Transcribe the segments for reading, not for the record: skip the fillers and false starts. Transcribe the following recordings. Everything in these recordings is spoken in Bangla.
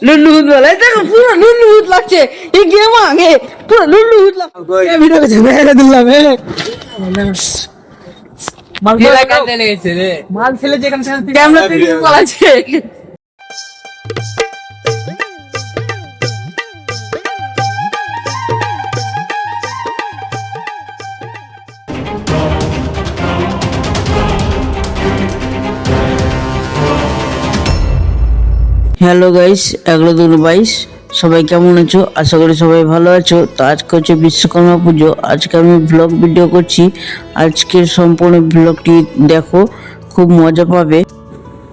लुल्लू भूत वाला है, देखो पूरा लुल्लू भूत लगছে ये गेम आगे पूरा लुल्लू भूत लगছে ये वीडियो के मेरे दिल्ला में माल খেলা কাটতে লেগেছে রে। माल खेले যেখানে সেখানে ক্যামেরা থেকে বলাছে হ্যালো গাইস 11/22 সবাই কেমন আছো? আশা করি সবাই ভালো আছো। তো আজকে হচ্ছে বিশ্বকর্মা পুজো। আজকে আমি ব্লগ ভিডিও করছি। আজকের সম্পূর্ণ ব্লগটি দেখো, খুব মজা পাবে।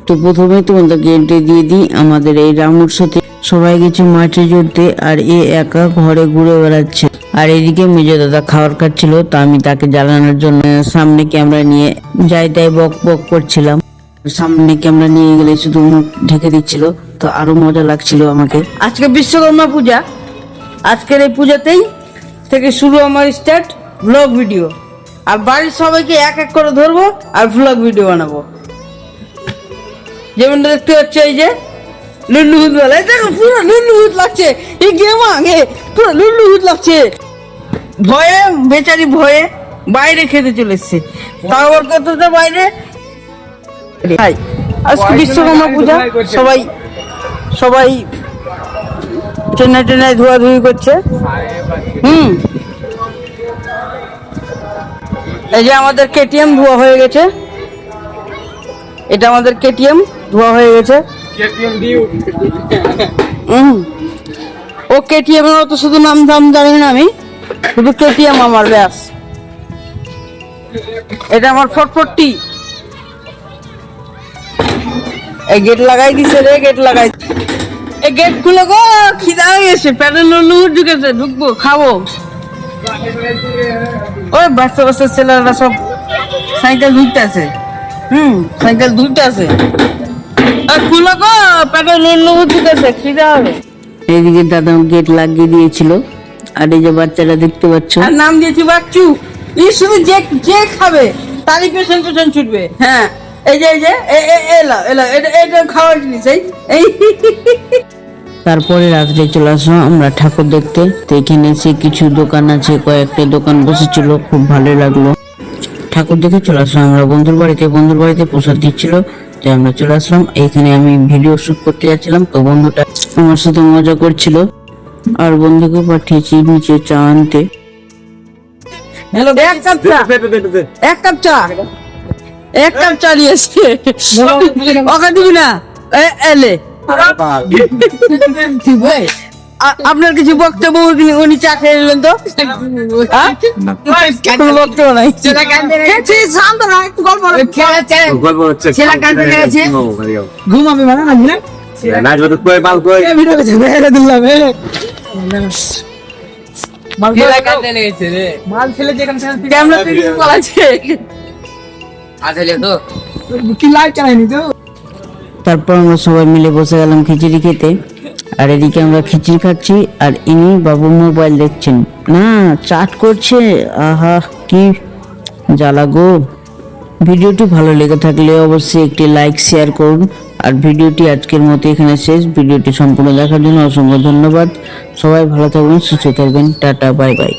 তো প্রথমে তোমাদেরকে এন্ট্রি দিয়ে দিই আমাদের এই রামুর সাথে। সবাই গেছে মাঠে জড়তে, আর এ একা ঘরে ঘুরে বেড়াচ্ছে। আর এদিকে মেজো দাদা খাবার খাচ্ছিল, তো আমি তাকে জ্বালানোর জন্য সামনে ক্যামেরা নিয়ে যাই তাই বক বক করছিলাম। সামনে ক্যামেরা নিয়ে গেলে শুধু মুখ ঢেকে দিচ্ছিল, তো আরো মজা লাগছিল আমাকে। আজকে বিশ্বকর্মা পূজা, আজকের এই পূজাতেই থেকে শুরু আমার স্টার্ট ব্লগ ভিডিও। আর বাড়ির সবাইকে এক এক করে ধরবো আর ব্লগ ভিডিও বানাবো। যেমনটা দেখতে পাচ্ছ, এই যে লুল্লু ভূত বলে, দেখো পুরো লুল্লু ভূত লাগছে এই গেম আগে পুরো লুল্লু ভূত লাগছে। ভয়ে বেচারি ভয়ে বাইরে খেতে চলে এসছে, তাও আবার কতটা বাইরে। আজকে বিশ্বকর্মা পূজা, সবাই সবাই চেন্নাই টেন্নাই ধোয়াধুয়ি করছে। এই যে আমাদের কেটিএম ধোয়া হয়ে গেছে, এটা আমাদের কেটিএম ধোয়া হয়ে গেছে। ও কেটিএম এর তো শুধু নাম দাম জানি না আমি, শুধু কেটিএম আমার ব্যাস। এটা আমার ফটফটি। এই গেট লাগাই দিছে রে, গেট লাগাই। এই গেট খুলে গো, খিদা হয়ে গেছে, পেটে লুলু ঢুকেছে, ঢুকবো খাবো। ওই বাচ্চা বাচ্চা ছেলেরা সব সাইকেল ধুইতেছে। সাইকেল ধুইতেছে। খুলে গো, পেটে লুলু ঢুকেছে, খিদা হবে। এইদিকে দাদা গেট লাগিয়ে দিয়েছিল। আর এই যে বাচ্চারা দেখতে পাচ্ছ, আর নাম দিয়েছি বাচ্চু। এই শুধু যে যে খাবে তারই পেছন পেছন ছুটবে। হ্যাঁ, এই যে এলা এলা এটা খাওয়ার জিনিস। এই তারপরে রাত্রে চলে আসলাম আমরা ঠাকুর দেখতে। তো এখানে এসে কিছু দোকান আছে, কয়েকটা দোকান বসেছিল, খুব ভালো লাগলো। ঠাকুর দেখে চলে আসলাম আমরা বন্ধুর বাড়িতে প্রসাদ দিচ্ছিল, তো আমরা চলে আসলাম। এইখানে আমি ভিডিও শুট করতে যাচ্ছিলাম, তো বন্ধুটা আমার সাথে মজা করছিল। আর বন্ধুকে পাঠিয়েছি নিচে চা আনতে। এক কাপ চা এক কাপ চা নিয়ে এসছে, ওকে দিবি না? এলে আপনার কিছু বক্তব্য? উনি চা খেয়ে নিলেন, তো কোনো বক্তব্য নাই। ঘুমাবে মানে না, খেলা কাটতে লেগেছে রে। माल खेले যেখানে সেখানে ক্যামেরা থেকে বলাছে। আসলে তো কি লাইভ চালাইনি তো। তারপর আমরা সবাই মিলে বসে গেলাম খিচুড়ি খেতে। আর এদিকে আমরা খিচুড়ি খাচ্ছি, আর ইনি বাবু মোবাইল দেখছেন, না চাট করছে। আহা কি জ্বালা গো। ভিডিওটি ভালো লেগে থাকলে অবশ্যই একটি লাইক শেয়ার করুন। আর ভিডিওটি আজকের মতো এখানে শেষ। ভিডিওটি সম্পূর্ণ দেখার জন্য অসংখ্য ধন্যবাদ। সবাই ভালো থাকবেন, সুস্থ থাকবেন। Tata, bye bye.